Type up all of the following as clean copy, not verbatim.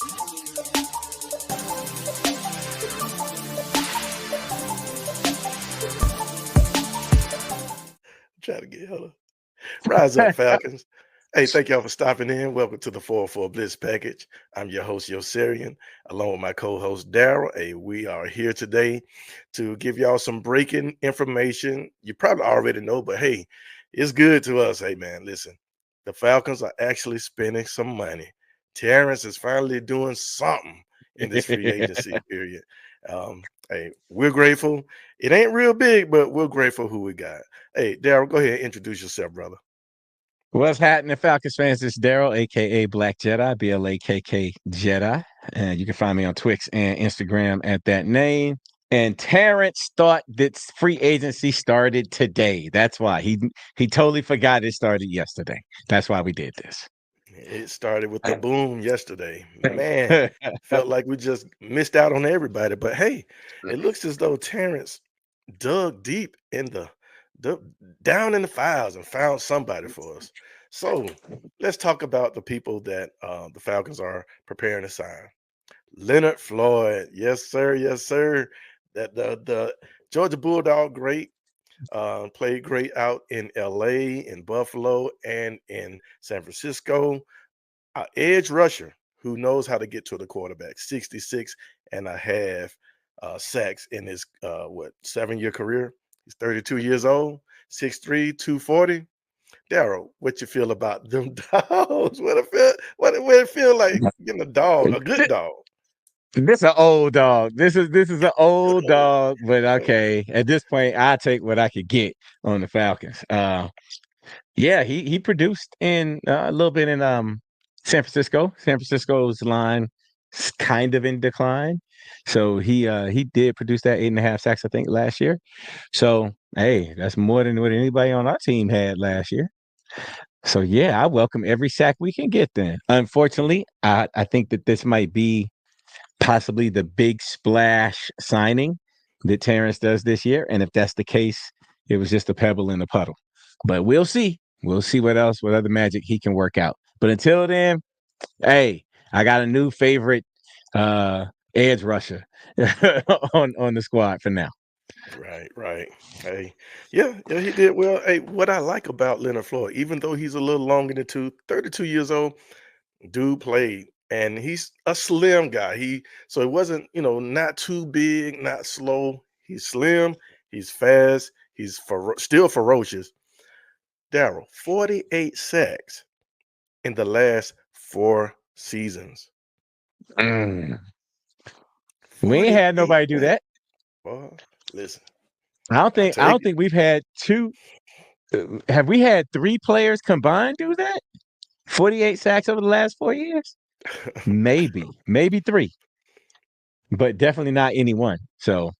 Try to get hold. Rise up, Falcons. Hey, thank y'all for stopping in. Welcome to the 404 Blitz Package. I'm your host, Yosarian, along with my co-host, Daryl. Hey, we are here today to give y'all some breaking information. You probably already know, but hey, it's good to us. Hey, man, listen, the Falcons are actually spending some money. Terrence is finally doing something in this free agency period. Hey, we're grateful. It ain't real big, but we're grateful who we got. Hey, Daryl, go ahead and introduce yourself, brother. What's happening, Falcons fans? This is Daryl, aka Black Jedi, BLAKK Jedi. And you can find me on Twix and Instagram at that name. And Terrence thought that free agency started today. That's why he totally forgot it started yesterday. That's why we did this. It started with the boom yesterday. Man, felt like we just missed out on everybody. But hey, it looks as though Terrence dug deep in the down in the files and found somebody for us. So let's talk about the people that the Falcons are preparing to sign. Leonard Floyd, yes sir, yes sir. That the Georgia Bulldog, great. Played great out in LA, in Buffalo, and in San Francisco. Edge rusher who knows how to get to the quarterback, 66 and a half sacks in his 7-year career. He's 32 years old, 6'3, 240. Daryl, what you feel about them dogs? What it feel like getting a dog, a good dog? This is an old dog. This is an old dog, but okay. At this point, I take what I could get on the Falcons. Yeah, he produced in a little bit in San Francisco. San Francisco's line is kind of in decline, so he did produce that 8.5 sacks I think last year. So hey, that's more than what anybody on our team had last year. So yeah, I welcome every sack we can get. Then, unfortunately, I think that this might be possibly the big splash signing that Terrence does this year. And if that's the case, it was just a pebble in the puddle. But we'll see. We'll see what other magic he can work out. But until then, hey, I got a new favorite edge rusher on the squad for now. Right. Hey, yeah, he did well. Hey, what I like about Leonard Floyd, even though he's a little long in the tooth, 32 years old, dude played, and he's a slim guy. So it wasn't, not too big, not slow. He's slim, he's fast, he's still ferocious. Daryl, 48 sacks in the last 4 seasons. Mm. We ain't had 48 nobody do sacks. that. Well, listen, I don't I'll think I take don't it. think we've had two. Have we had 3 players combined do that? 48 sacks over the last 4 years? Maybe 3, but definitely not any one. So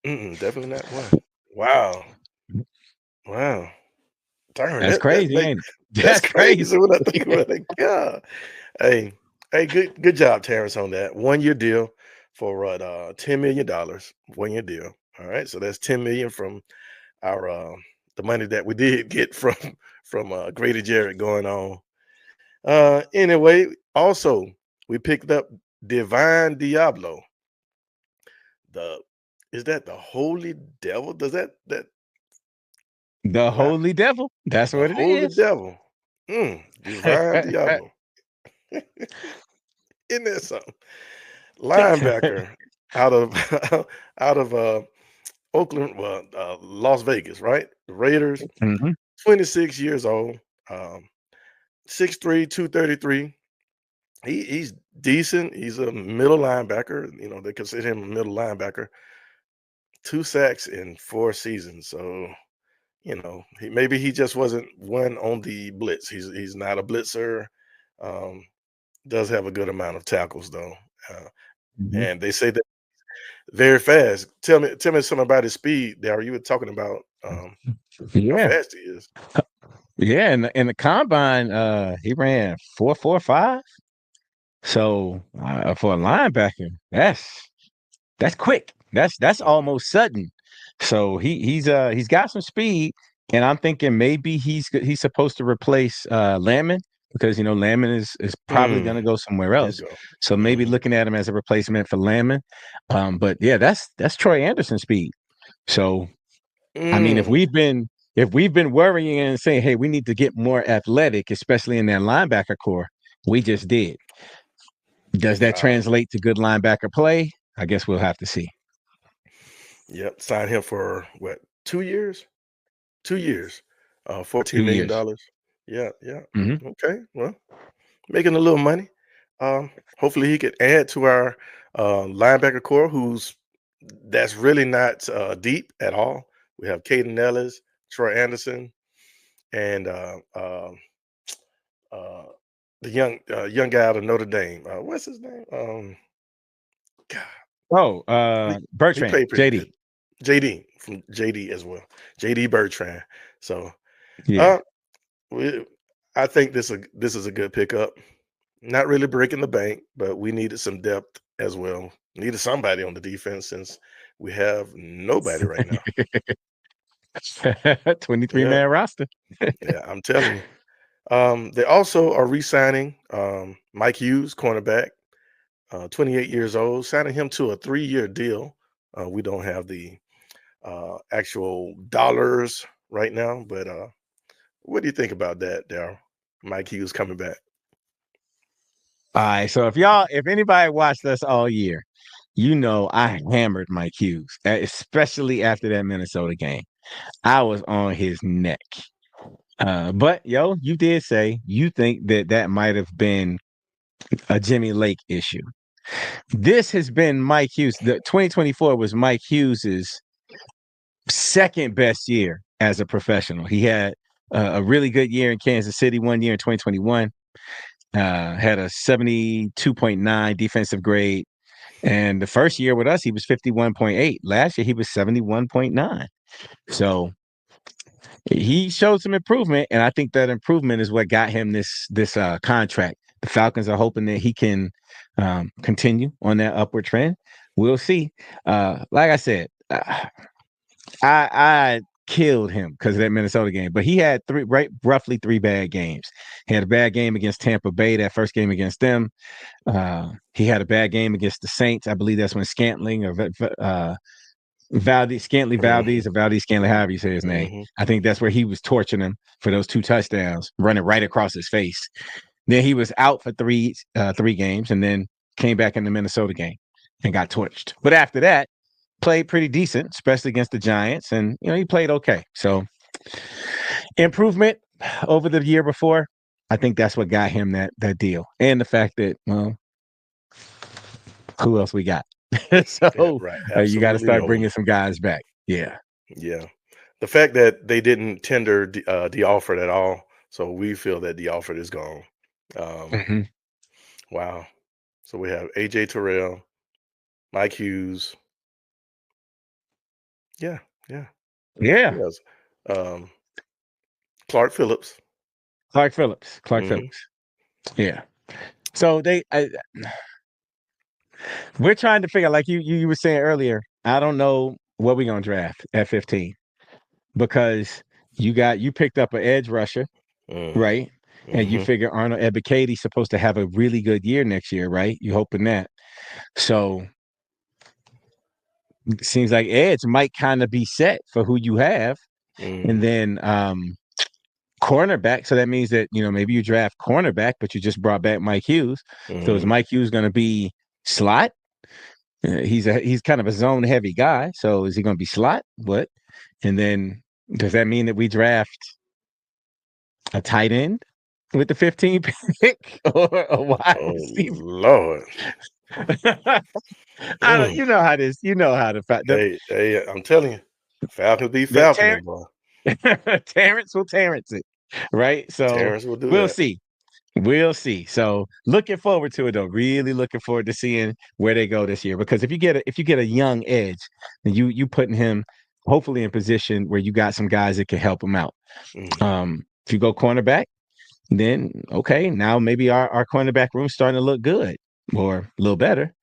Definitely not one. Wow. Wow. Darn, that's that crazy, make ain't it? that's That's crazy. crazy when I think about it. Yeah. Hey, good job, Terrence, on that 1-year deal for what $10 million. 1-year deal. All right. So that's 10 million from our the money that we did get from Grady Jarrett going on. Anyway, also we picked up Divine Diablo. The Is that the holy devil? Does that The not Holy Devil. That's the what it holy is. devil? Divine Diablo. Isn't that something? Linebacker out of out of Oakland, well, Las Vegas, right? The Raiders, Mhm. 26 years old, um, 6'3", 233. He's decent. He's a middle linebacker. They consider him a middle linebacker. 2 sacks in 4 seasons. So, maybe he just wasn't one on the blitz. He's not a blitzer. Um, does have a good amount of tackles though. Uh, Mhm. and they say that very fast. Tell me something about his speed, Darryl. You were talking about how Yeah. fast he is. Yeah. In the combine, he ran 4.45. So for a linebacker, that's quick. That's Mhm. almost sudden. So he's got some speed, and I'm thinking maybe he's supposed to replace Landman. because Landman is probably going to Mm, go somewhere he's else. gone. So maybe Mhm. looking at him as a replacement for Landman. But yeah, that's Troy Anderson speed. So I mean, Mm. if we've been worrying and saying, hey, we need to get more athletic, especially in that linebacker core, we just did. Does that Uh, translate to good linebacker play? I guess we'll have to see. yep, signed him for what, 2 years? 2 years, $14 2 years. million. Yeah, yeah. Hmm. Okay, well, making a little money. Hopefully he could add to our, linebacker core that's really not, deep at all. We have Caden Ellis, Troy Anderson, and, uh, the young guy out of Notre Dame. What's his name? God, Oh, he Bertrand, played pretty good. JD. JD from JD as well. JD Bertrand. So, Yeah. uh, we, I think this is a good pickup. Not really breaking the bank, but we needed some depth as well. Needed somebody on the defense since we have nobody right now. 23 Yeah, man roster. yeah, I'm telling you. They also are re-signing Mike Hughes, cornerback, 28 years old, signing him to a 3-year deal. We don't have the actual dollars right now, but what do you think about that, Daryl? Mike Hughes coming back. All right. So if anybody watched us all year, I hammered Mike Hughes, especially after that Minnesota game. I was on his neck. But you did say you think that might have been a Jimmy Lake issue. This has been Mike Hughes. The 2024 was Mike Hughes's second best year as a professional. He had a really good year in Kansas City one year in 2021. Had a 72.9 defensive grade. And the first year with us, he was 51.8. Last year, he was 71.9. So he showed some improvement, and I think that improvement is what got him this contract. The Falcons are hoping that he can continue on that upward trend. We'll see. Like I said, I killed him because of that Minnesota game, but he had roughly 3 bad games. He had a bad game against Tampa Bay, that first game against them. He had a bad game against the Saints. I believe that's when Scantling or Hmm. Valdez Scantley, however you say his name. Hmm. I think that's where he was torching him for those 2 touchdowns, running right across his face. Then he was out for three games, and then came back in the Minnesota game and got torched. But after that, played pretty decent, especially against the Giants, and he played okay. So improvement over the year before. I think that's what got him that deal, and the fact that who else we got? Yeah, So right. you got to Absolutely start no one. bringing some guys back. Yeah. Yeah. The fact that they didn't tender the offer at all, so we feel that the offer is gone. Um, Hmm. wow. So we have AJ Terrell, Mike Hughes. Yeah, yeah. Yeah. Who else? Um, Clark Phillips. Clark Phillips. Clark Hmm. Phillips. Yeah. So we're trying to figure, like you were saying earlier. I don't know what we're gonna draft at 15 because you picked up an edge rusher, Mm, right? And you hmm. figure Arnold Ebiketie supposed to have a really good year next year, right? You hoping that. So it seems like edge might kind of be set for who you have, and Hmm. then cornerback. So that means that maybe you draft cornerback, but you just brought back Mike Hughes. So is Hmm. Mike Hughes going to be slot? He's kind of a zone heavy guy. So is he going to be slot? What? And then does that mean that we draft a tight end with the 15 pick or a wide Oh receiver? Lord. I don't. Mm. You know how this. You know how Hey, I'm telling you, Falcons be the falconing, boy. Terrence will Terrence it, right? So Terrence will do we'll that. see. We'll see. So looking forward to it though. Really looking forward to seeing where they go this year. Because if you get a young edge, then you putting him hopefully in position where you got some guys that can help him out. Hmm. If you go cornerback, then okay, now maybe our cornerback room's starting to look good or a little better.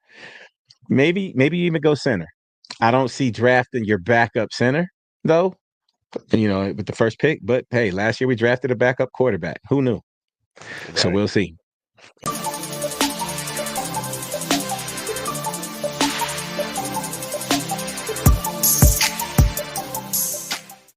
Maybe you even go center. I don't see drafting your backup center though, with the first pick. But hey, last year we drafted a backup quarterback. Who knew? So Right. we'll see.